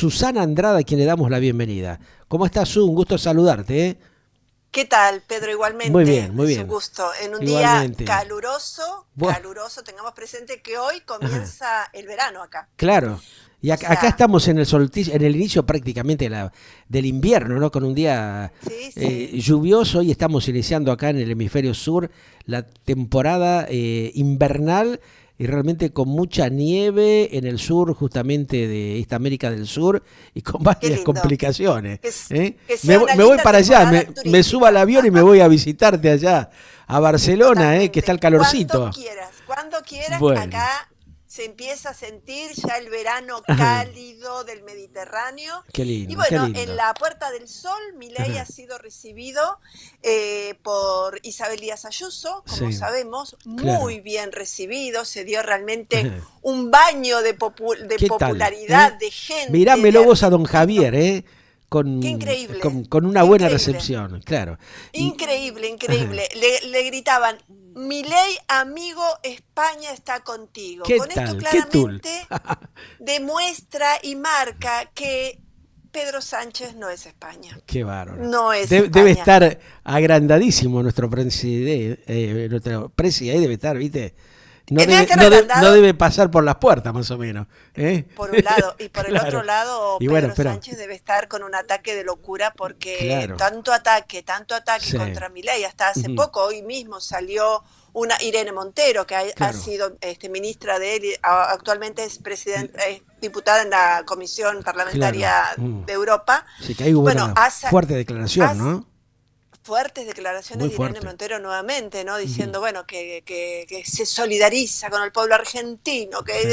Susana Andrada, a quien le damos la bienvenida. ¿Cómo estás, Su? Un gusto saludarte, ¿eh? ¿Qué tal, Pedro? Muy Igualmente, bien, muy es un bien. gusto. En un día Igualmente. caluroso, Buah, caluroso, tengamos presente que hoy ajá, comienza el verano acá. claro. Y O acá sea, estamos en el solsticio, en el inicio prácticamente del invierno, ¿no? Con un día sí, sí. lluvioso y estamos iniciando acá en el hemisferio sur la temporada invernal y realmente con mucha nieve en el sur, justamente de esta América del Sur y con Qué varias lindo. complicaciones. ¿Eh? Que sea una Me voy linda para allá, temporada me subo al turística. avión y me voy a visitarte allá, a Barcelona, que está Totalmente. el calorcito. Cuando quieras, Bueno, acá se empieza a sentir ya el verano cálido del Mediterráneo. qué Y lindo, qué bueno, en lindo. la Puerta del Sol, Milei ha sido recibido por Isabel Díaz Ayuso, como Sí, sabemos, claro. muy bien recibido. Se dio realmente un baño de ¿Qué tal? popularidad, de gente, de Mirámelo vos a don argentinos. Javier, Qué increíble, con una qué buena increíble. recepción, claro. Y, Increíble, increíble. Le gritaban, Milei, amigo, España está contigo. ¿qué Con esto tal? ¿Qué tul? claramente demuestra y marca que Pedro Sánchez no es España. Qué bárbaro. No es Debe España. estar agrandadísimo nuestro presidente, nuestro presidente ahí debe estar, ¿viste? Debe ser No agrandado debe pasar por las puertas, más o menos. ¿Eh? por un lado, y por el otro Claro. lado, Y bueno, Pedro pero, Sánchez debe estar con un ataque de locura porque claro. tanto ataque Sí. contra Milei, hasta hace Ujú, poco, hoy mismo salió una Irene Montero, que ha claro. sido ministra de él, y actualmente es diputada en la Comisión Claro. Parlamentaria de Europa. Sí, que ahí hubo Bueno, una fuerte declaración, ¿no? fuertes Muy declaraciones de Irene fuerte. Montero nuevamente, ¿no? Ujú. Diciendo, bueno, que se solidariza con el pueblo argentino, Sí.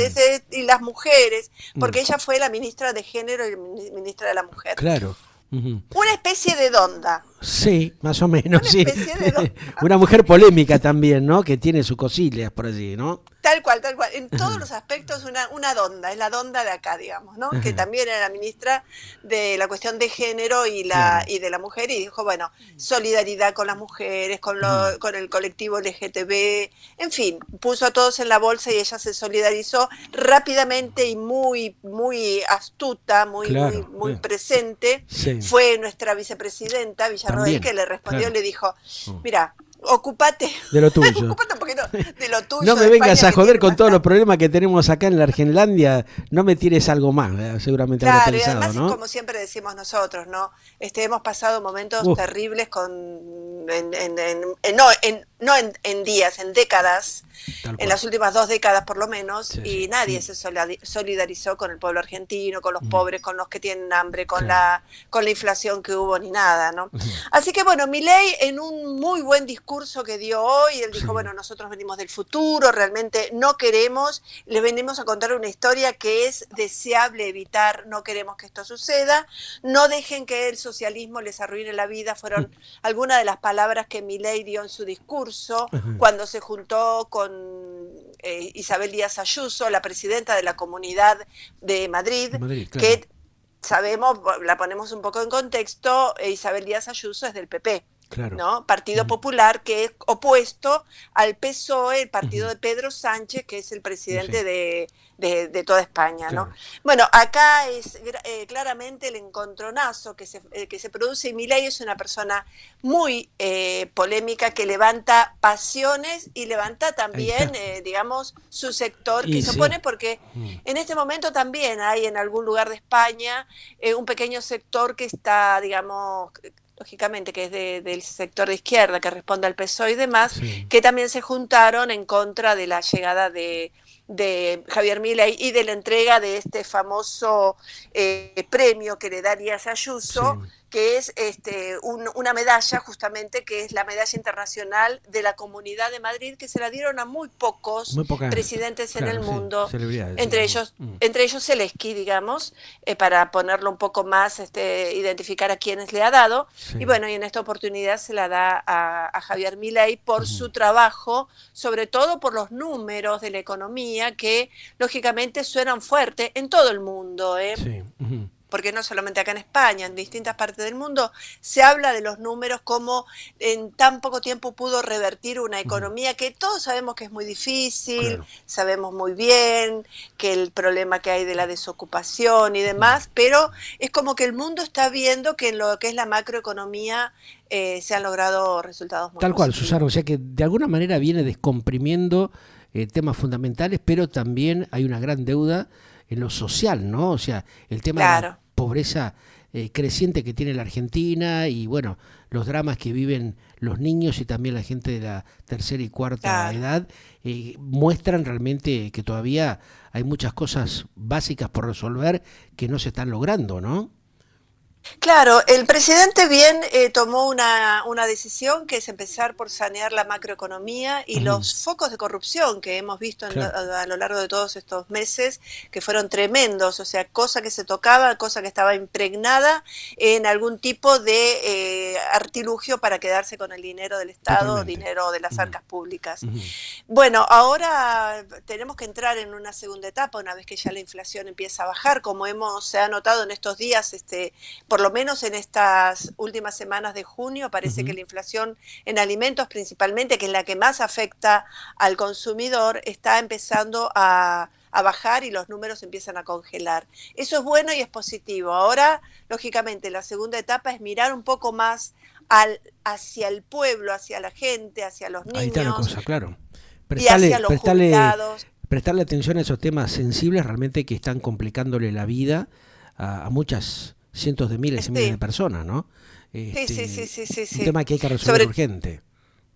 y las mujeres, Mm, porque ella fue la ministra de Género y ministra de la Mujer. claro. Ujú. Una especie de donda, Sí, más o menos, una sí. especie de donda. Una mujer polémica también, ¿no? Que tiene sus cosillas por allí, ¿no? Tal cual, tal cual. En todos Ajá, los aspectos una donda, es la donda de acá, digamos, ¿no? Que ajá, también era la ministra de la cuestión de género claro. y de la mujer, y dijo, bueno, solidaridad con las mujeres, Ujú, con el colectivo LGTB, en fin, puso a todos en la bolsa y ella se solidarizó rápidamente y muy, muy astuta, claro. muy presente. Sí, Fue nuestra vicepresidenta, Villarroel, que también, le respondió y claro. le dijo, Mm. mira, ocupate, De lo tuyo. ocupate un poquito de lo No tuyo, de me vengas España, a que joder tiene con todos los bastante. problemas que tenemos acá en la Argenlandia. No me tires algo más, seguramente habrá Claro, y pensado, además es ¿no? como siempre decimos nosotros, ¿no? Hemos pasado momentos Uf, terribles no en días, en décadas, tal en cual. las últimas 2 décadas por lo menos, Sí, sí. y nadie se solidarizó con el pueblo argentino, con los Ujú, pobres, con los que tienen hambre, claro. con la inflación que hubo, ni nada, ¿no? Ujú, Así que bueno, Milei en un muy buen discurso que dio hoy, él dijo, sí. bueno, nosotros venimos del futuro, realmente no queremos, les venimos a contar una historia que es deseable evitar, no queremos que esto suceda, no dejen que el socialismo les arruine la vida, fueron algunas de las palabras que Milei dio en su discurso Ajá, cuando se juntó con Isabel Díaz Ayuso, la presidenta de la Comunidad de Madrid, de Madrid, claro. que sabemos, la ponemos un poco en contexto, Isabel Díaz Ayuso es del PP, Claro. ¿no? Partido Ujú, Popular, que es opuesto al PSOE, el partido ujú, de Pedro Sánchez, que es el sí, presidente de toda España, ¿no? claro. Bueno, acá es claramente el encontronazo que se produce, y Milei es una persona muy polémica, que levanta pasiones y levanta Ahí está. también, digamos, su sector que Y se sí. opone, porque Mm, en este momento también hay en algún lugar de España un pequeño sector que está, digamos, lógicamente que es del sector de izquierda, que responde al PSOE y demás, sí, que también se juntaron en contra de la llegada de Javier Milei y de la entrega de este famoso premio que le da Díaz sí. Ayuso, que es una medalla, justamente, que es la medalla internacional de la Comunidad de Madrid, que se la dieron a muy pocos Muy pocas, presidentes en el claro, sí. mundo, Celebridades, digamos. Mm, entre ellos Zelensky, digamos, para ponerlo un poco más, identificar a quienes le ha dado. Y sí. bueno, y en esta oportunidad se la da a Javier Milei por Ujú, su trabajo, sobre todo por los números de la economía, que lógicamente suenan fuerte en todo el mundo, ¿eh? sí. Ujú. porque no solamente acá en España, en distintas partes del mundo, se habla de los números, como en tan poco tiempo pudo revertir una economía que todos sabemos que es muy difícil, Claro. sabemos muy bien que el problema que hay de la desocupación y demás, pero es como que el mundo está viendo que en lo que es la macroeconomía se han logrado resultados muy Tal cual, positivos. Susana, o sea que de alguna manera viene descomprimiendo temas fundamentales, pero también hay una gran deuda en lo social, ¿no? O sea, el tema de la Claro. pobreza creciente que tiene la Argentina y bueno, los dramas que viven los niños y también la gente de la tercera y cuarta Claro. edad muestran realmente que todavía hay muchas cosas básicas por resolver que no se están logrando, ¿no? Claro, el presidente bien tomó una decisión que es empezar por sanear la macroeconomía y Ujú. los focos de corrupción que hemos visto Claro, a lo largo de todos estos meses, que fueron tremendos, o sea, cosa que se tocaba, cosa que estaba impregnada en algún tipo de artilugio para quedarse con el dinero del Estado, totalmente. dinero de las Ujú, arcas públicas. ujú. Bueno, ahora tenemos que entrar en una segunda etapa, una vez que ya la inflación empieza a bajar, como se ha notado en estos días, por lo menos en estas últimas semanas de junio, parece que Ujú. la inflación en alimentos principalmente, que es la que más afecta al consumidor, está empezando a bajar y los números empiezan a congelar. Eso es bueno y es positivo. Ahora, lógicamente, la segunda etapa es mirar un poco más hacia el pueblo, hacia la gente, hacia los Ahí está la niños cosa, claro. y hacia Prestarle, los prestarle, jubilados. prestarle atención a esos temas sensibles realmente que están complicándole la vida a muchas cientos de miles y miles de Sí, personas, ¿no? sí, sí, sí, sí, sí, Un sí. tema que hay que resolver Sobre, urgente.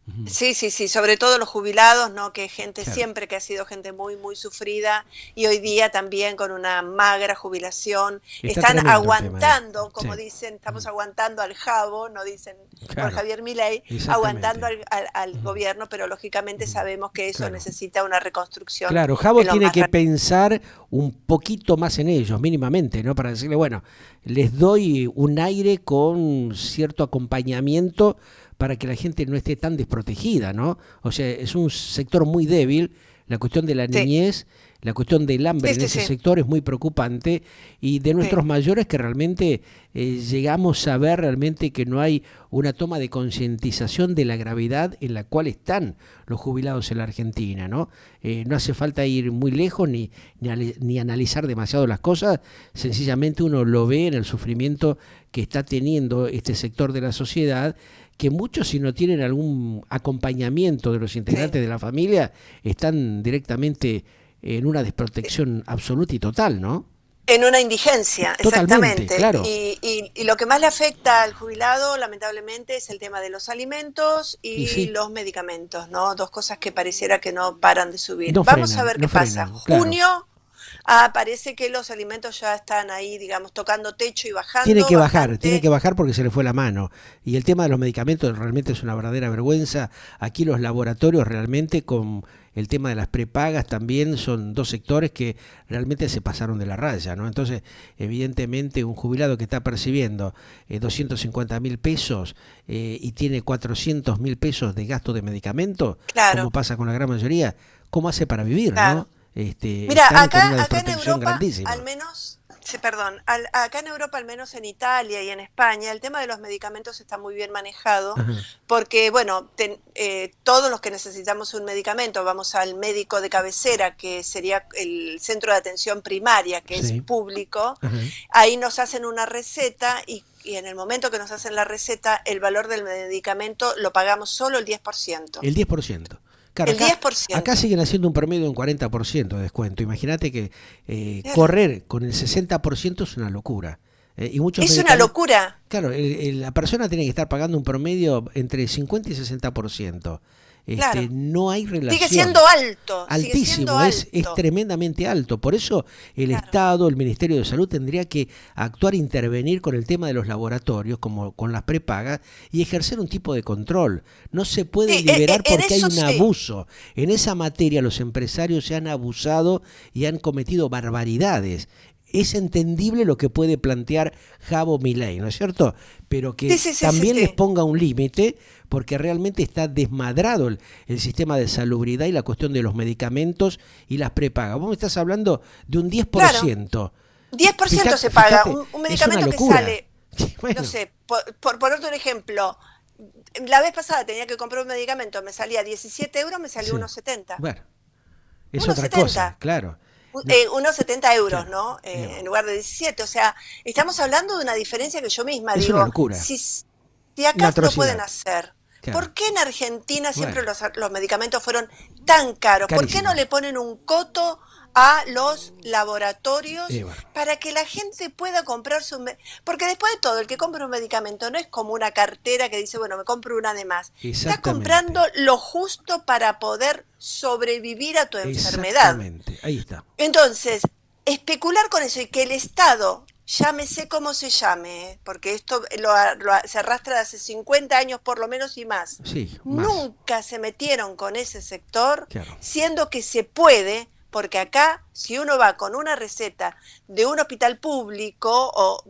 Ujú. Sí, sí, sí, sobre todo los jubilados, ¿no? Que gente Claro. siempre que ha sido gente muy, muy sufrida y hoy día también con una magra jubilación, Está están tremendo el tema ahí. aguantando, Sí. como dicen, estamos Ujú. aguantando al Jabo, no dicen por Claro, Javier Milei, aguantando exactamente. al Ujú, gobierno, pero lógicamente ujú. sabemos que eso Claro. necesita una reconstrucción Claro, Jabo en lo tiene más que rápido. pensar un poquito más en ellos, mínimamente, ¿no? Para decirle, bueno, les doy un aire con cierto acompañamiento para que la gente no esté tan desprotegida, ¿no? O sea, es un sector muy débil, la cuestión de la Sí, niñez, la cuestión del hambre sí, en sí, ese sí, sector es muy preocupante y de nuestros sí. mayores que realmente llegamos a ver realmente que no hay una toma de concientización de la gravedad en la cual están los jubilados en la Argentina, ¿no? No hace falta ir muy lejos ni analizar demasiado las cosas, sencillamente uno lo ve en el sufrimiento que está teniendo este sector de la sociedad, que muchos si no tienen algún acompañamiento de los Sí. integrantes de la familia, están directamente en una desprotección absoluta y total, ¿no? En una indigencia, Totalmente, exactamente. claro. Y lo que más le afecta al jubilado, lamentablemente, es el tema de los alimentos Y y sí, los medicamentos, ¿no? Dos cosas que pareciera que no paran de subir. no Vamos a frenan, ver no qué pasa. frenan, claro. Junio, parece que los alimentos ya están ahí, digamos, tocando techo y bajando Tiene bastante. que bajar porque se le fue la mano. Y el tema de los medicamentos realmente es una verdadera vergüenza. Aquí los laboratorios realmente con el tema de las prepagas también son dos sectores que realmente se pasaron de la raya, ¿no? Entonces, evidentemente, un jubilado que está percibiendo 250.000 pesos y tiene 400.000 pesos de gasto de medicamentos, como Claro, pasa con la gran mayoría, ¿cómo hace para vivir, claro. no? Mira, Están con una acá en desprotección Europa, al grandísima. menos, sí, perdón, acá en Europa, al menos en Italia y en España, el tema de los medicamentos está muy bien manejado Ajá, porque, bueno, todos los que necesitamos un medicamento vamos al médico de cabecera, que sería el centro de atención primaria, que es sí, público, ajá. ahí nos hacen una receta y en el momento que nos hacen la receta, el valor del medicamento lo pagamos solo el 10%. El 10%. Claro, El acá 10%. siguen haciendo un promedio de un 40% de descuento. Imagínate que Claro. correr con el 60% es una locura. Y muchos Es una medicamentos, locura. claro, la persona tiene que estar pagando un promedio entre 50 y 60%. Claro. No hay Sigue relación. siendo alto, sigue siendo Altísimo, es alto. tremendamente alto. Por eso el Claro. Estado, el Ministerio de Salud tendría que actuar, intervenir con el tema de los laboratorios, como con las prepagas, y ejercer un tipo de control. No se pueden Sí, liberar en porque hay eso un sí. abuso. En esa materia los empresarios se han abusado y han cometido barbaridades. Es entendible lo que puede plantear Jabo Milei, ¿no es cierto? Pero Sí, que sí, sí, sí, también les sí. ponga un límite, porque realmente está desmadrado el sistema de salubridad y la cuestión de los medicamentos y las prepagas. Vos me estás hablando de un Claro. 10%. 10% se paga. Fíjate, Un es una medicamento que locura. sale, Bueno, no sé, por ponerte un ejemplo, la vez pasada tenía que comprar un medicamento, me salía 17 euros, me salió sí. 1,70. Bueno, es otra cosa, 1,70. claro. No, Unos 70 euros, claro. ¿no? En lugar de 17. O sea, estamos hablando de una diferencia que yo misma Es una digo, locura, si una acá lo pueden atrocidad. hacer, Claro. ¿por qué en Argentina siempre Bueno, los medicamentos fueron tan caros? ¿Por qué no carísimos. le ponen un coto a los laboratorios Bueno, para que la gente pueda comprar porque después de todo, el que compra un medicamento no es como una cartera que dice, bueno, me compro una de más. Estás exactamente. comprando lo justo para poder sobrevivir a tu enfermedad. Exactamente. Ahí está. Entonces, especular con eso y que el Estado, llámese como se llame, porque esto se arrastra de hace 50 años por lo menos y más, Sí, más. nunca se metieron con ese sector, Claro. siendo que se puede, porque acá, si uno va con una receta de un hospital público, o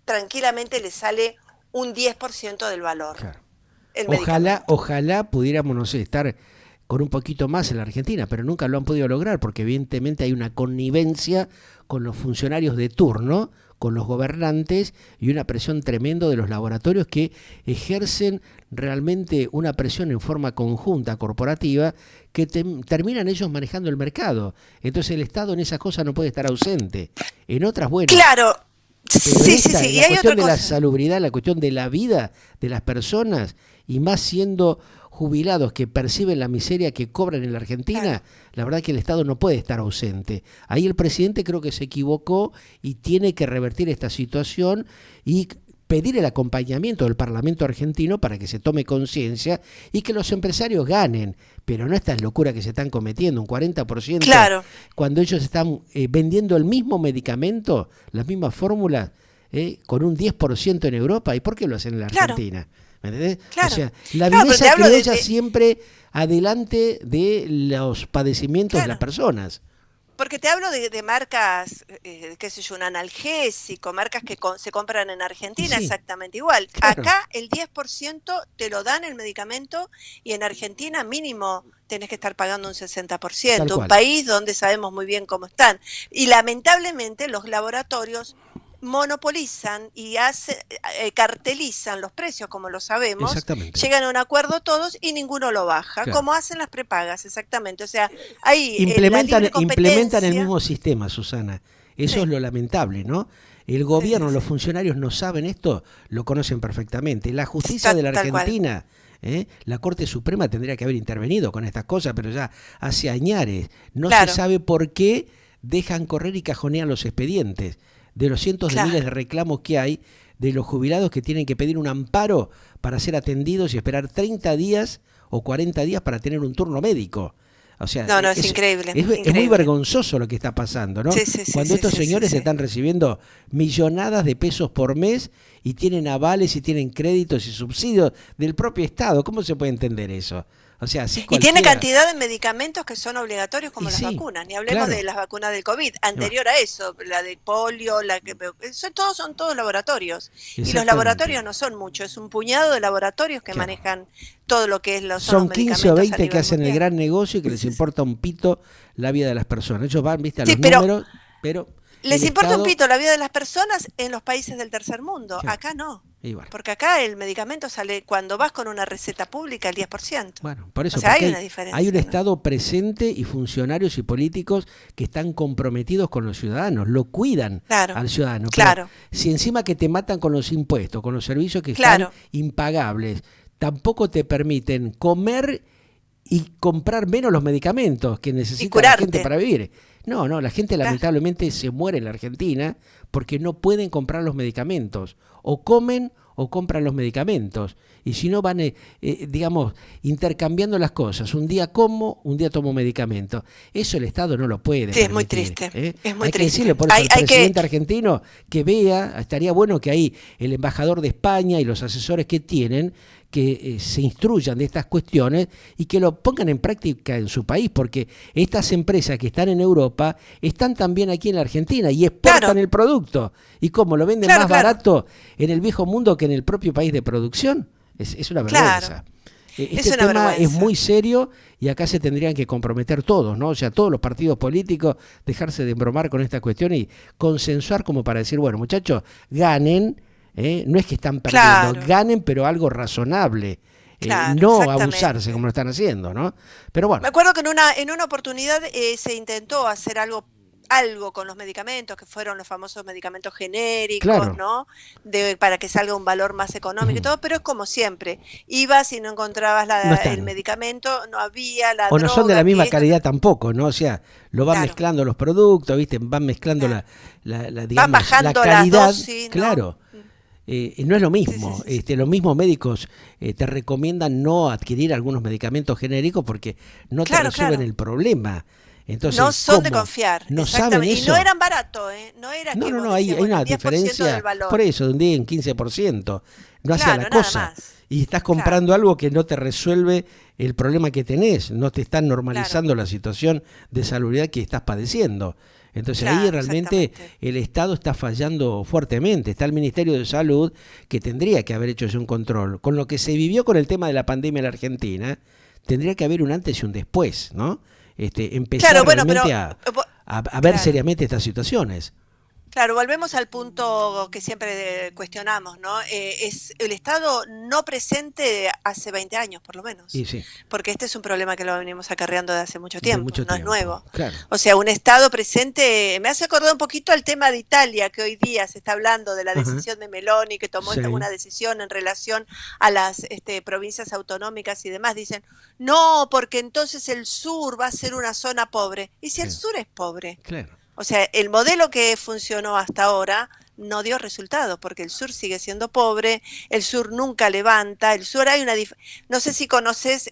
tranquilamente le sale un 10% del valor, Claro. el Ojalá, medicamento. ojalá pudiéramos, no sé, estar con un poquito más en la Argentina, pero nunca lo han podido lograr porque evidentemente hay una connivencia con los funcionarios de turno, con los gobernantes y una presión tremenda de los laboratorios que ejercen realmente una presión en forma conjunta, corporativa, que terminan ellos manejando el mercado. Entonces el Estado en esas cosas no puede estar ausente. En otras, bueno, Claro, pero en sí, sí, esta, sí, en y la hay cuestión otra de la cosa. salubridad, la cuestión de la vida de las personas, y más siendo jubilados que perciben la miseria que cobran en la Claro. Argentina, la verdad que el Estado no puede estar ausente. Ahí el presidente creo que se equivocó y tiene que revertir esta situación y pedir el acompañamiento del Parlamento argentino para que se tome conciencia y que los empresarios ganen, pero no estas locuras que se están cometiendo, un 40%, Claro, cuando ellos están vendiendo el mismo medicamento, las mismas fórmulas, con un 10% en Europa. ¿Y por qué lo hacen en la claro, Argentina? ¿Me entendés? O claro. sea, la Claro, pero te viveza hablo criolla siempre adelante de los padecimientos de las claro, personas. porque te hablo de marcas, qué sé yo, un analgésico, marcas que se compran en Y Argentina sí, exactamente igual. claro, Acá el 10% te lo dan el medicamento y en Argentina mínimo tenés que estar pagando un tal 60%, un cual. país donde sabemos muy bien cómo están. Y lamentablemente los laboratorios monopolizan y cartelizan los precios, como lo sabemos, Exactamente. llegan a un acuerdo todos y ninguno lo baja, Claro. como hacen las prepagas, exactamente. O sea, hay la Implementan, libre implementan el competencia. mismo sistema, Susana. Eso es Sí, lo lamentable, ¿no? El sí, sí, gobierno, los sí. funcionarios no saben esto, lo conocen perfectamente. La justicia de la Tal cual. Argentina, la Corte Suprema tendría que haber intervenido con estas cosas, pero ya hace añares. No se Claro, sabe por qué dejan correr y cajonean los expedientes de los cientos de miles de claro. reclamos que hay de los jubilados que tienen que pedir un amparo para ser atendidos y esperar 30 días o 40 días para tener un turno médico. O sea, No, no, es increíble, es muy increíble. vergonzoso lo que está pasando, ¿no? Sí, sí, sí, Cuando sí, estos sí, sí, señores sí. están recibiendo millonadas de pesos por mes y tienen avales y tienen créditos y subsidios del propio Estado. ¿Cómo se puede entender eso? O sea, así Y tiene cualquiera. cantidad de medicamentos que son obligatorios Y como las sí, vacunas, ni hablemos de claro. las vacunas del COVID, Bueno, anterior a eso, la de polio, son todos laboratorios. Y los exactamente. laboratorios no son muchos, es un puñado de laboratorios que Claro. manejan todo lo que son los Son 15 o medicamentos a 20 que nivel hacen el mundial. gran negocio y que les Sí, sí. importa un pito la vida de las personas. Ellos van, viste, a Sí, los pero números, pero el les importa un Estado, pito la vida de las personas en los países del tercer mundo. claro, Acá no. y bueno. Porque acá el medicamento sale, cuando vas con una receta pública, el 10%. Bueno, por O eso, sea, porque hay una hay un diferencia, ¿no? Estado presente y funcionarios y políticos que están comprometidos con los ciudadanos, lo cuidan Claro, al ciudadano. Pero claro, si encima que te matan con los impuestos, con los servicios que están claro. impagables, tampoco te permiten comer y comprar menos los medicamentos que Y necesita la gente curarte. para vivir. No, no, la gente Claro, lamentablemente se muere en la Argentina porque no pueden comprar los medicamentos. O comen o compran los medicamentos. Y si no van, digamos, intercambiando las cosas. Un día como, un día tomo medicamentos. Eso el Estado no lo puede sí, es muy permitir. triste. Es muy Hay que decirle triste. por eso al Hay que, presidente argentino que vea, estaría bueno que ahí el embajador de España y los asesores que tienen, que se instruyan de estas cuestiones y que lo pongan en práctica en su país, porque estas empresas que están en Europa están también aquí en la Argentina y exportan claro, el producto. ¿Y cómo? ¿Lo venden claro, más claro, barato en el viejo mundo que en el propio país de producción? Es una claro. vergüenza. Es Este una tema es vergüenza. muy serio y acá se tendrían que comprometer todos, ¿no? O sea, todos los partidos políticos, dejarse de embromar con esta cuestión y consensuar como para decir, bueno, muchachos, ganen, no es que están perdiendo, Claro, ganen, pero algo razonable, claro, no abusarse como exactamente. lo están haciendo, ¿no? Pero Me bueno, acuerdo que en una oportunidad se intentó hacer algo con los medicamentos, que fueron los famosos medicamentos genéricos, claro. ¿no? Para que salga un valor más económico y todo, pero es como siempre. Ibas y no encontrabas No el están. medicamento, no había la O no son de la droga, misma que esto, calidad tampoco, ¿no? O sea, lo van claro, mezclando los productos, ¿viste? Van mezclando claro. Van digamos, la bajando las calidad, dosis, ¿no? claro. No es lo Sí, sí, mismo. sí, sí. Los mismos médicos te recomiendan no adquirir algunos medicamentos genéricos porque no te Claro, resuelven claro. el problema. No Entonces, son de ¿cómo? confiar, ¿No saben exactamente. Y no eso? eran baratos, ¿eh? No era No, que no, vos no, decías, hay bueno, el una 10% del diferencia, por valor. eso, de un día en 15%. No hace la Claro, nada cosa. más. Y estás Claro, comprando algo que no te resuelve el problema que tenés, no te están claro, normalizando la situación de salubridad que estás padeciendo. Entonces ahí claro, realmente exactamente. el Estado está fallando fuertemente. Está el Ministerio de Salud que tendría que haber hecho ese un control. Con lo que se vivió con el tema de la pandemia en la Argentina, tendría que haber un antes y un después, ¿no? Claro, Empezar bueno, pero realmente vo- a ver claro. seriamente estas situaciones. Claro, volvemos al punto que siempre cuestionamos, ¿no? Es el Estado no presente hace 20 años, por lo Y menos, sí, porque este es un problema que lo venimos acarreando de hace mucho de tiempo, mucho no es tiempo, nuevo. claro. O sea, un Estado presente, me hace acordar un poquito al tema de Italia, que hoy día se está hablando de la Ajá, decisión de Meloni, que tomó sí, una decisión en relación a las provincias autonómicas y demás. Dicen, no, porque entonces el sur va a ser una zona pobre. ¿Y si el sí, sur es pobre? claro. O sea, el modelo que funcionó hasta ahora no dio resultado, porque el sur sigue siendo pobre, el sur nunca levanta, el sur hay una no sé si conoces,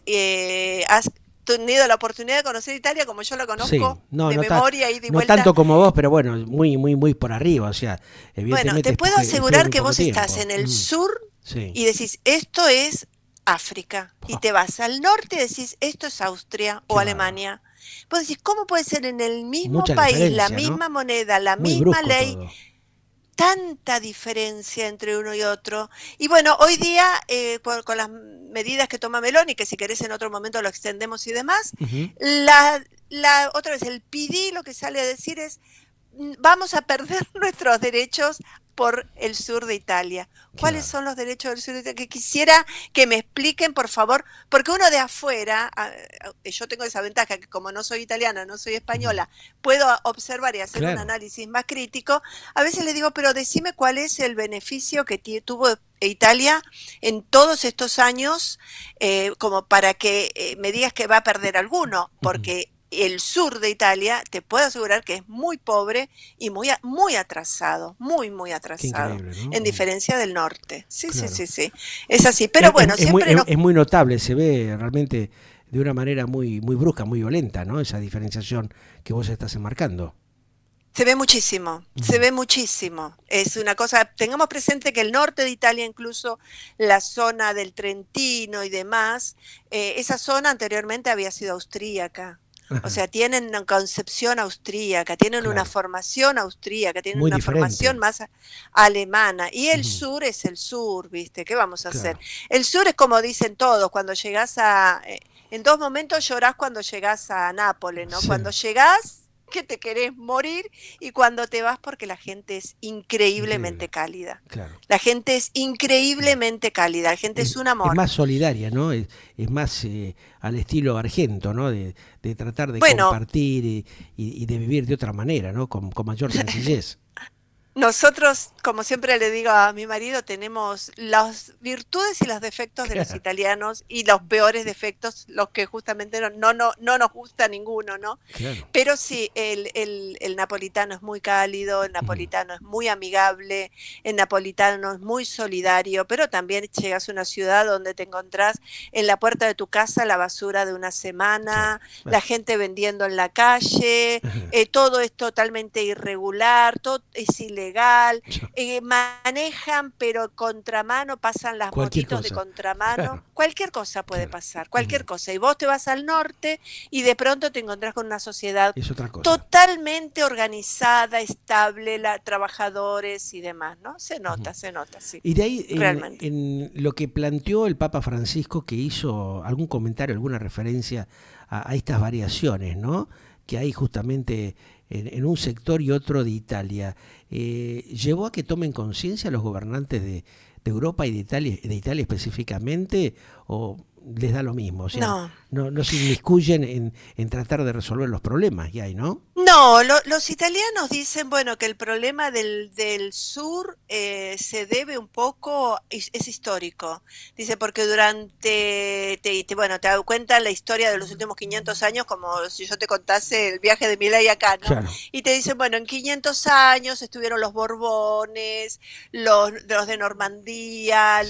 has tenido la oportunidad de conocer Italia como yo la Sí, conozco no, de memoria y de no vuelta. tanto como vos, pero bueno, muy, muy, muy por arriba. O sea, Bueno, evidentemente te es puedo porque estuve asegurar muy que poco vos estás tiempo. en el sur Sí, y decís, esto es África, y oh, te vas al norte y decís, esto es Austria o qué bárbaro. Alemania. Vos decís, ¿cómo puede ser en el mismo Mucha país, la diferencia, ¿no? misma moneda, la Muy misma brusco ley, todo. tanta diferencia entre uno y otro? Y bueno, hoy día, con las medidas que toma Meloni, que si querés en otro momento lo extendemos y demás, Ujú, otra vez el PD lo que sale a decir es, vamos a perder nuestros derechos por el sur de Italia. ¿Cuáles claro. son los derechos del sur de Italia? Que quisiera que me expliquen, por favor, porque uno de afuera, yo tengo esa ventaja que como no soy italiana, no soy Ujú, española, puedo observar y hacer un claro. análisis más crítico. A veces le digo, pero decime cuál es el beneficio que tuvo Italia en todos estos años, como para que me digas que va a perder alguno, Ujú, porque el sur de Italia, te puedo asegurar que es muy pobre y muy atrasado, muy qué atrasado, increíble, ¿no? en diferencia del norte. Sí, sí, Claro. sí, sí, es así. Pero bueno, siempre nos Es muy notable, se ve realmente de una manera muy, muy brusca, muy violenta, ¿no? Esa diferenciación que vos estás enmarcando. se ve muchísimo, se Ujú, ve muchísimo. Es una cosa, tengamos presente que el norte de Italia, incluso la zona del Trentino y demás, esa zona anteriormente había sido austríaca. O ajá, sea, tienen una concepción austríaca, tienen una claro. formación austríaca, tienen Muy una formación diferente. más alemana. Y el Ujú, sur es el sur, ¿viste? ¿Qué vamos a hacer? claro. El sur es como dicen todos, cuando llegás en dos momentos llorás cuando llegás a Nápoles, ¿no? Sí, Cuando llegás que te querés morir y cuando te vas porque la gente es increíble. increíblemente cálida. Claro. La gente es increíblemente cálida, la gente es un Es amor. más solidaria, ¿no? Es más al estilo Argento, ¿no? De tratar de Bueno, compartir y de vivir de otra manera, ¿no? Con mayor sencillez. nosotros, como siempre le digo a mi marido, tenemos las virtudes y los defectos de los Claro, italianos y los peores defectos, los que justamente no nos gusta ninguno, ¿no? claro. Pero sí, el napolitano es muy cálido, el Ujú, napolitano es muy amigable, el napolitano es muy solidario, pero también llegas a una ciudad donde te encontrás en la puerta de tu casa la basura de una claro. semana, Bueno, la gente vendiendo en la calle, ajá, todo es totalmente irregular, todo es ilegal ilegal, manejan pero contramano, pasan las Cualquier motitos de cosa. contramano, Claro, cualquier cosa puede claro. pasar, cualquier cosa. Y vos te vas al norte y de pronto te encontrás con una sociedad Es otra cosa. totalmente organizada, estable, trabajadores y demás, ¿no? Se nota, sí, Y de ahí, realmente. en lo que planteó el Papa Francisco, que hizo algún comentario, alguna referencia a estas variaciones, ¿no? Que hay justamente en un sector y otro de Italia, ¿llevó a que tomen conciencia los gobernantes de Europa y de Italia específicamente, o les da lo mismo? O sea, No. no se inmiscuyen en tratar de resolver los problemas que hay, ¿no? No, los italianos dicen, bueno, que el problema del sur se debe un poco, es histórico. Dice, porque bueno, te das cuenta la historia de los últimos 500 años, como si yo te contase el viaje de Milei acá, ¿no? Claro. Y te dicen, bueno, en 500 años estuvieron los Borbones, los de Normandía, Sí.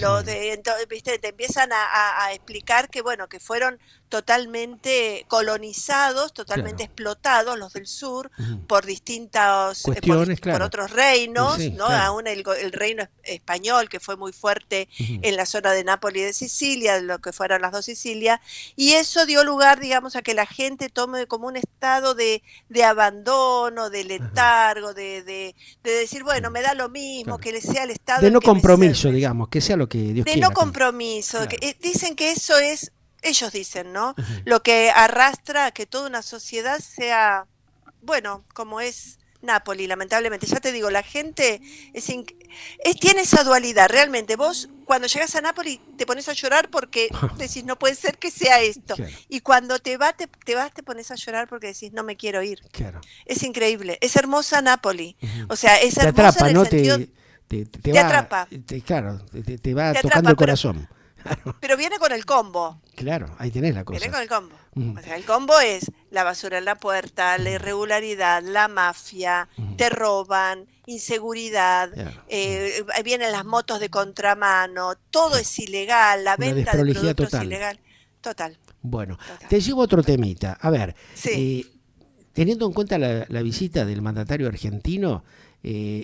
entonces, viste, te empiezan a explicar que, bueno, que fueron totalmente colonizados, totalmente Claro. explotados los del sur Ujú. por distintos, Cuestiones, por claro. otros reinos, Sí, ¿no? claro. Aún el reino español, que fue muy fuerte Ujú. en la zona de Nápoles y de Sicilia, lo que fueron las dos Sicilias, y eso dio lugar, digamos, a que la gente tome como un estado de abandono, de Ajá. letargo, de decir, bueno, Sí, me da lo mismo, claro. que sea el Estado De el no que me compromiso, sirve, digamos, que sea lo que Dios de no quiera. compromiso, que, Claro. dicen que eso es, ellos dicen, ¿no? Ujú. Lo que arrastra a que toda una sociedad sea, bueno, como es Nápoli, lamentablemente. Ya te digo, la gente tiene esa dualidad, realmente. Vos, cuando llegas a Nápoli, te pones a llorar porque decís, no puede ser que sea esto. Claro, Y cuando te pones a llorar porque decís, no me quiero ir. claro. Es increíble, es hermosa Nápoli. Ujú. O sea, es Te hermosa en atrapa, el ¿no? sentido, Te te va, atrapa, claro, te va te tocando atrapa, el corazón. pero viene con el combo. Claro, ahí tenés la Viene cosa. con el combo. Ujú. O sea, el combo es la basura en la puerta, la Ujú. irregularidad, la mafia, Ujú. te roban, inseguridad, Claro. Ujú. vienen las motos de contramano, todo Claro. es ilegal, la Una venta de desprolijidad productos es total. ilegal. Total, Bueno, total. te llevo a otro temita. A ver, Sí. eh, teniendo en cuenta la visita del mandatario argentino,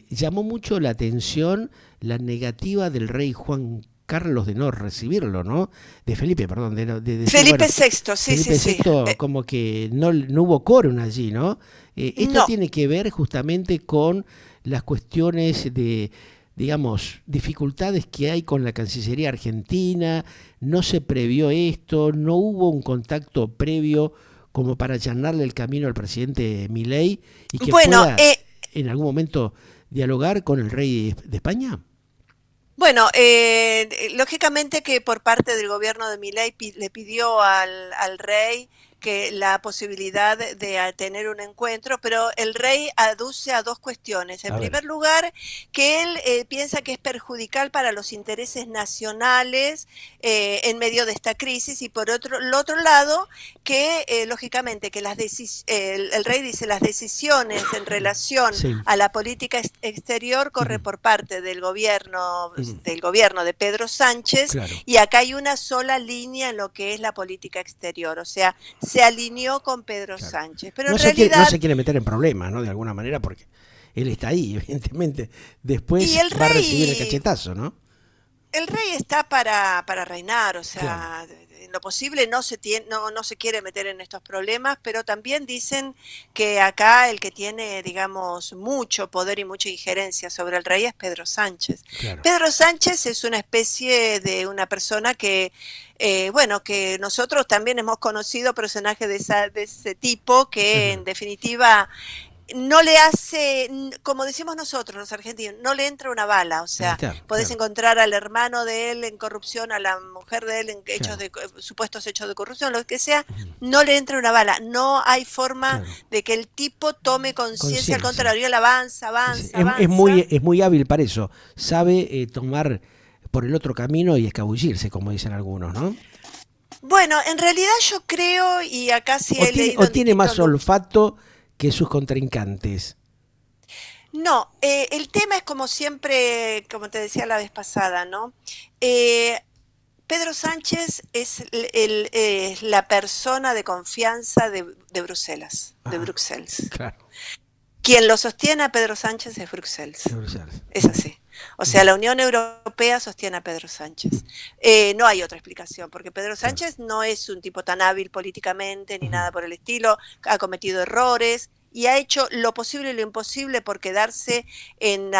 llamó mucho la atención la negativa del rey Juan Carlos de no recibirlo, ¿no? De Felipe, perdón, de decir, Felipe bueno, VI, sí, sí, Felipe sí. VI como que no hubo quórum allí, ¿no? Esto No. tiene que ver justamente con las cuestiones de, digamos, dificultades que hay con la Cancillería argentina, no se previó esto, no hubo un contacto previo como para allanarle el camino al presidente Milei y que Bueno, pueda en algún momento dialogar con el rey de España. bueno, lógicamente que por parte del gobierno de Milei le pidió al rey que la posibilidad de tener un encuentro, pero el rey aduce a dos cuestiones. En A ver. primer lugar, que él piensa que es perjudicial para los intereses nacionales en medio de esta crisis, y por el otro lado, que lógicamente que el rey dice las decisiones en relación Sí. a la política exterior corre Ujú. por parte Ujú. del gobierno de Pedro Sánchez, Claro. y acá hay una sola línea en lo que es la política exterior, o sea, se alineó con Pedro Claro. Sánchez, pero en realidad, No se quiere meter en problemas, ¿no? De alguna manera, porque él está ahí, evidentemente. y Después va a recibir el cachetazo, ¿no? el rey está para reinar, o Claro. sea, en lo posible no se quiere meter en estos problemas, pero también dicen que acá el que tiene, digamos, mucho poder y mucha injerencia sobre el rey es Pedro Sánchez. Claro. Pedro Sánchez es una especie de una persona que, bueno, que nosotros también hemos conocido personajes de ese tipo, que Ajá. en definitiva no le hace, como decimos nosotros los argentinos, no le entra una bala, o Ahí sea, está, podés claro. encontrar al hermano de él en corrupción, a la mujer de él en Claro. supuestos hechos de corrupción, lo que sea, no le entra una bala, no hay forma Claro. de que el tipo tome conciencia, al Conciencia. contrario, él avanza, avanza, avanza. Es muy hábil para eso. Sabe tomar por el otro camino y escabullirse, como dicen algunos, ¿no? Bueno, en realidad yo creo, y acá sí he leído O en tiene distintos más lugares. olfato que sus contrincantes. No, el tema es como siempre, como te decía la vez pasada, ¿no? Eh, Pedro Sánchez es la persona de confianza de Bruselas, de Ah, Bruselas. claro. Quien lo sostiene a Pedro Sánchez es Bruselas. De Bruselas. Es así. O sea, la Unión Europea sostiene a Pedro Sánchez. No hay otra explicación, porque Pedro Claro. Sánchez no es un tipo tan hábil políticamente ni Ujú. nada por el estilo, ha cometido errores y ha hecho lo posible y lo imposible por quedarse en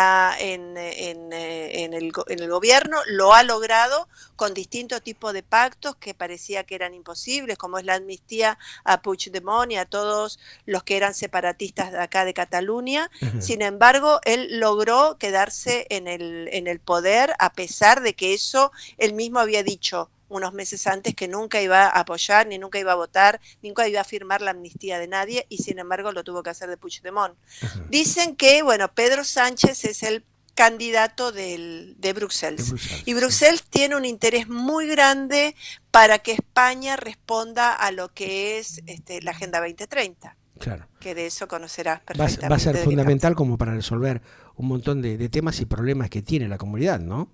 el gobierno, lo ha logrado con distintos tipos de pactos que parecía que eran imposibles, como es la amnistía a Puigdemont y a todos los que eran separatistas de acá de Cataluña. Ajá. Sin embargo, él logró quedarse en el poder, a pesar de que eso él mismo había dicho unos meses antes que nunca iba a apoyar, ni nunca iba a votar, nunca iba a firmar la amnistía de nadie, y sin embargo lo tuvo que hacer de Puigdemont. Ajá. Dicen que, bueno, Pedro Sánchez es el candidato de De Bruselas. Bruselas. Y Bruselas tiene un interés muy grande para que España responda a lo que es la Agenda 2030, Claro. que de eso conocerás Va a perfectamente ser de qué estamos. fundamental como para resolver un montón de temas y problemas que tiene la comunidad, ¿no?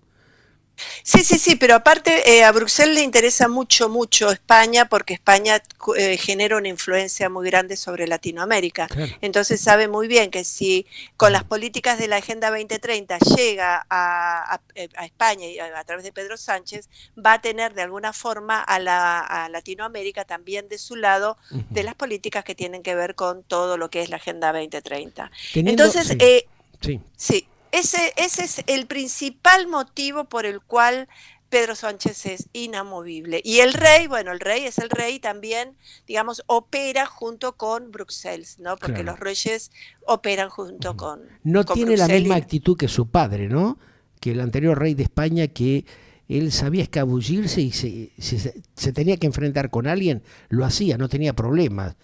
Sí, sí, sí, pero aparte a Bruselas le interesa mucho, mucho España porque España genera una influencia muy grande sobre Latinoamérica. Claro. Entonces sabe muy bien que si con las políticas de la Agenda 2030 llega a España y a través de Pedro Sánchez, va a tener de alguna forma a Latinoamérica también de su lado de Ujú. las políticas que tienen que ver con todo lo que es la Agenda 2030. Teniendo, Entonces, sí, sí, sí, ese es el principal motivo por el cual Pedro Sánchez es inamovible. Y el rey, bueno, el rey es el rey también, digamos, opera junto con Bruselas, ¿no? Porque claro. los reyes operan junto Ujú. No con tiene la Bruselas. misma actitud que su padre, ¿no? Que el anterior rey de España, que él sabía escabullirse y se tenía que enfrentar con alguien, lo hacía, no tenía problemas.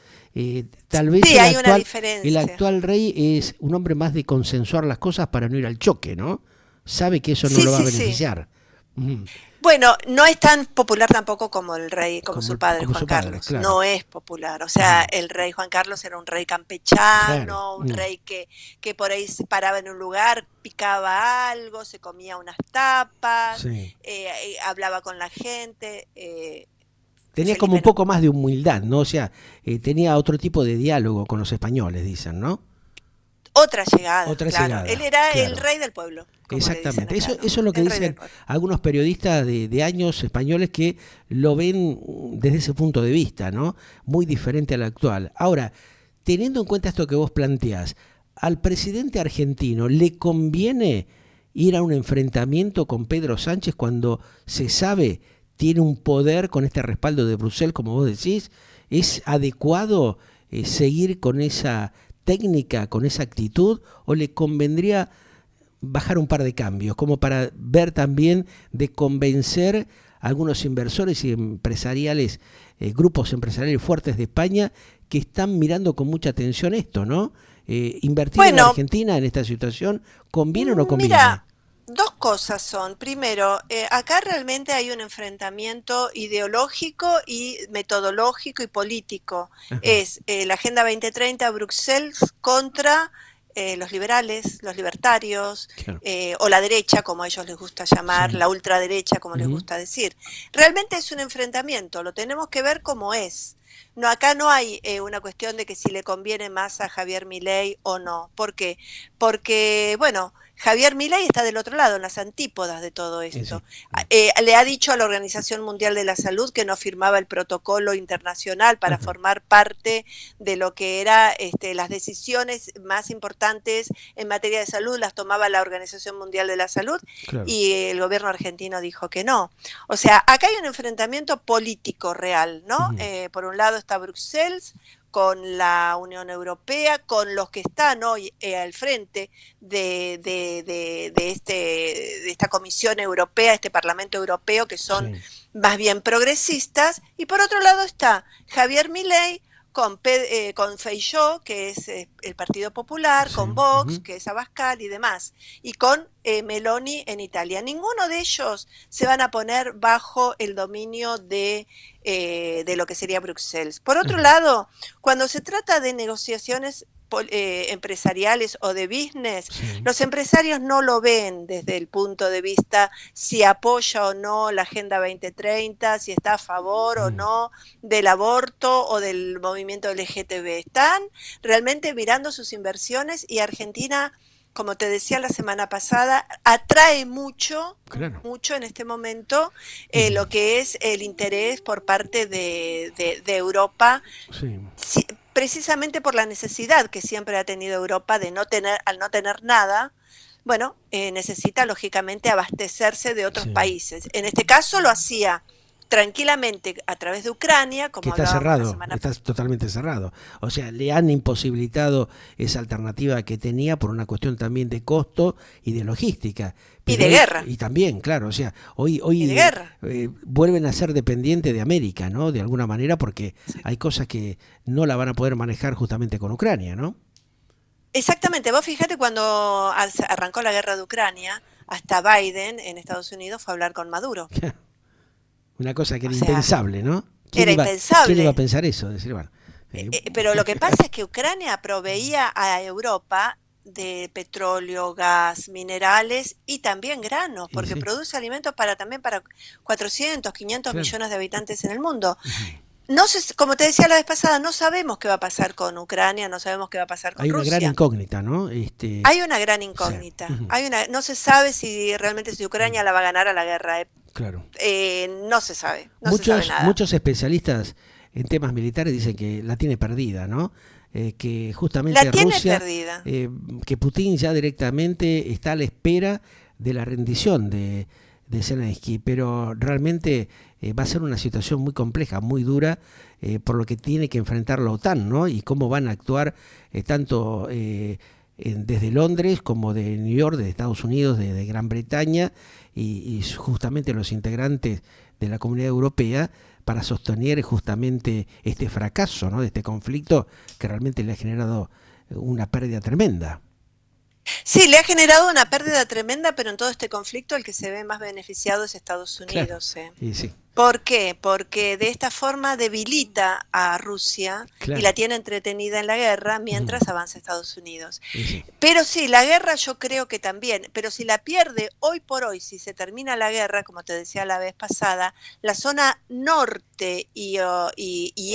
Tal vez Sí, hay una el diferencia. actual rey es un hombre más de consensuar las cosas para no ir al choque, ¿no? Sabe que eso no Sí, lo va a sí, sí. beneficiar. Ujú. Bueno, no es tan popular tampoco como el rey, como Como, su padre como Juan su padre, Carlos. claro. No es popular. O sea, Ujú. el rey Juan Carlos era un rey Claro. campechano, un rey que por ahí se paraba en un lugar, picaba algo, se comía unas tapas, Sí. hablaba con la gente. Tenía como Felipe un no. poco más de humildad, ¿no? O sea, tenía otro tipo de diálogo con los españoles, dicen, ¿no? Otra llegada, Otra claro. Él llegada, era el claro. rey del pueblo, como le dicen Exactamente. acá, Eso ¿no? es lo que El rey del dicen pueblo. algunos periodistas de años españoles que lo ven desde ese punto de vista, ¿no? Muy diferente al actual. Ahora, teniendo en cuenta esto que vos planteás, ¿al presidente argentino le conviene ir a un enfrentamiento con Pedro Sánchez cuando se sabe tiene un poder con este respaldo de Bruselas, como vos decís? ¿Es adecuado seguir con esa técnica, con esa actitud, o le convendría bajar un par de cambios, como para ver también de convencer a algunos inversores y empresariales, grupos empresariales fuertes de España que están mirando con mucha atención esto, ¿no? Invertir en Bueno, Argentina en esta situación, ¿conviene o no conviene? mira, dos cosas son. Primero, acá realmente hay un enfrentamiento ideológico y metodológico y político. Ajá, Es la Agenda 2030 Bruselas contra los liberales, los libertarios, claro. o la derecha, como a ellos les gusta llamar, Sí. la ultraderecha, como les Ujú. gusta decir. Realmente es un enfrentamiento, lo tenemos que ver como es. No, acá no hay una cuestión de que si le conviene más a Javier Milei o no. ¿Por qué? Porque, bueno, Javier Milei está del otro lado, en las antípodas de todo Sí. esto. Le ha dicho a la Organización Mundial de la Salud que no firmaba el protocolo internacional para Ajá, formar parte de lo que era las decisiones más importantes en materia de salud, las tomaba la Organización Mundial de la Salud, claro. y el gobierno argentino dijo que no. O sea, acá hay un enfrentamiento político real, ¿no? Ujú. Por un lado está Bruselas con la Unión Europea, con los que están hoy al frente de esta Comisión Europea, este Parlamento Europeo, que son Sí. más bien progresistas, y por otro lado está Javier Milei con Feijóo, que es el Partido Popular, Sí. con Vox, Ujú. que es Abascal y demás, y con Meloni en Italia. Ninguno de ellos se van a poner bajo el dominio de lo que sería Bruselas. Por otro Ajá. lado, cuando se trata de negociaciones empresariales o de business, Sí. los empresarios no lo ven desde el punto de vista si apoya o no la Agenda 2030, si está a favor o Mm. no del aborto o del movimiento LGTB. Están realmente mirando sus inversiones y Argentina, como te decía la semana pasada, atrae mucho Claro. en este momento Ujú. lo que es el interés por parte de Europa, Sí. precisamente por la necesidad que siempre ha tenido Europa de no tener, al no tener nada, bueno, necesita lógicamente abastecerse de otros Sí. países. En este caso lo hacía tranquilamente a través de Ucrania, Que como está hablábamos la cerrado, semana está pasada. totalmente cerrado. O sea, le han imposibilitado esa alternativa que tenía por una cuestión también de costo y de logística. Y Pero de hoy, guerra, y también, claro, o sea, y de hoy guerra. vuelven a ser dependientes de América, ¿no? De alguna manera, porque Sí. hay cosas que no la van a poder manejar justamente con Ucrania, ¿no? Exactamente, vos fíjate cuando arrancó la guerra de Ucrania, hasta Biden en Estados Unidos fue a hablar con Maduro. Una cosa que O era sea, impensable, ¿no? era Quién iba a impensable. pensar eso? Decir, bueno, Pero lo que pasa es que Ucrania proveía a Europa de petróleo, gas, minerales y también granos, y porque sí, produce alimentos para también para 400, 500 claro. millones de habitantes en el mundo. Ujú. No sé, como te decía la vez pasada, no sabemos qué va a pasar con Ucrania, no sabemos qué va a pasar con Hay una gran Rusia. incógnita, ¿no? Hay una gran Sí. incógnita. Ujú. No se sabe si realmente si Ucrania la va a ganar a la guerra. Claro. No se sabe nada. Muchos especialistas en temas militares dicen que la tiene perdida, ¿no? Que La justamente tiene Rusia, perdida. que Putin ya directamente está a la espera de la rendición de Zelensky, pero realmente va a ser una situación muy compleja, muy dura, por lo que tiene que enfrentar la OTAN, ¿no? Y cómo van a actuar tanto desde Londres como de New York, de Estados Unidos, de Gran Bretaña, y justamente los integrantes de la Comunidad Europea para sostener justamente este fracaso, ¿no? De este conflicto que realmente le ha generado una pérdida tremenda. Sí, le ha generado una pérdida tremenda, pero en todo este conflicto el que se ve más beneficiado es Estados Claro, Unidos. y sí, ¿Por qué? Porque de esta forma debilita a Rusia y la claro, tiene entretenida en la guerra ujú, mientras avanza Estados Unidos. y sí, Pero sí, la guerra yo creo que también, pero si la pierde hoy por hoy, si se termina la guerra, como te decía la vez pasada, la zona norte y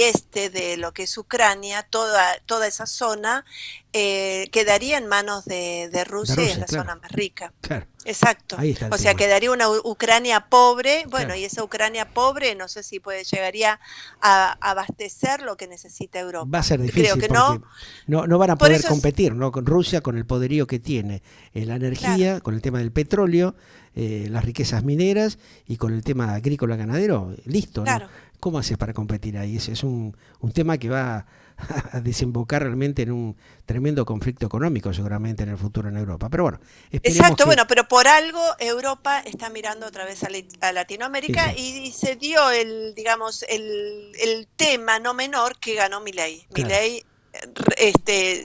este de lo que es Ucrania, toda esa zona, quedaría en manos de de Rusia y es Rusia, la claro, zona más rica. claro, Exacto. ahí está el O sea, tema, quedaría una Ucrania pobre, bueno, claro. y esa Ucrania pobre no sé si llegaría a abastecer lo que necesita Va a Europa. ser Creo difícil que no. porque no van a Por poder eso es, competir, ¿no? Con Rusia, con el poderío que tiene en la claro, energía, con el tema del petróleo, las riquezas mineras y con el tema agrícola ganadero, listo, ¿no? claro. ¿Cómo haces para competir ahí? Es un tema que va a desembocar realmente en un tremendo conflicto económico seguramente en el futuro en Europa. Pero bueno, esperemos Exacto, que... bueno, pero por algo Europa está mirando otra vez a Sí, Latinoamérica sí, y se dio digamos, el tema no menor que ganó Milei. claro. Milei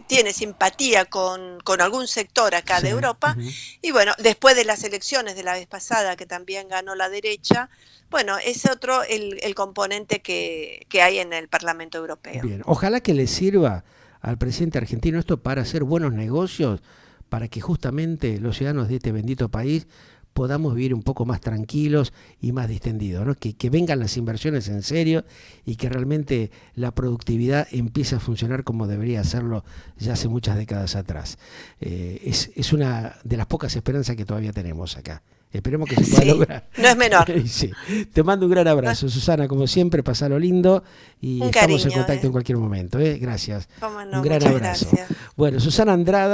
tiene simpatía con algún sector acá Sí, de Europa ujú. y bueno, después de las elecciones de la vez pasada que también ganó la derecha, bueno, es otro el componente que hay en el Parlamento Europeo. Bien, ojalá que le sirva al presidente argentino esto para hacer buenos negocios, para que justamente los ciudadanos de este bendito país podamos vivir un poco más tranquilos y más distendidos, ¿no? Que vengan las inversiones en serio y que realmente la productividad empiece a funcionar como debería hacerlo ya hace muchas décadas atrás. Es una de las pocas esperanzas que todavía tenemos acá. Esperemos que se pueda Sí, lograr. no es menor. Sí. Te mando un gran No, abrazo, Susana, como siempre, pasalo lindo y un estamos en cariño, contacto en cualquier momento. Gracias. cómo Un no, gran muchas abrazo. gracias. Bueno, Susana Andrada.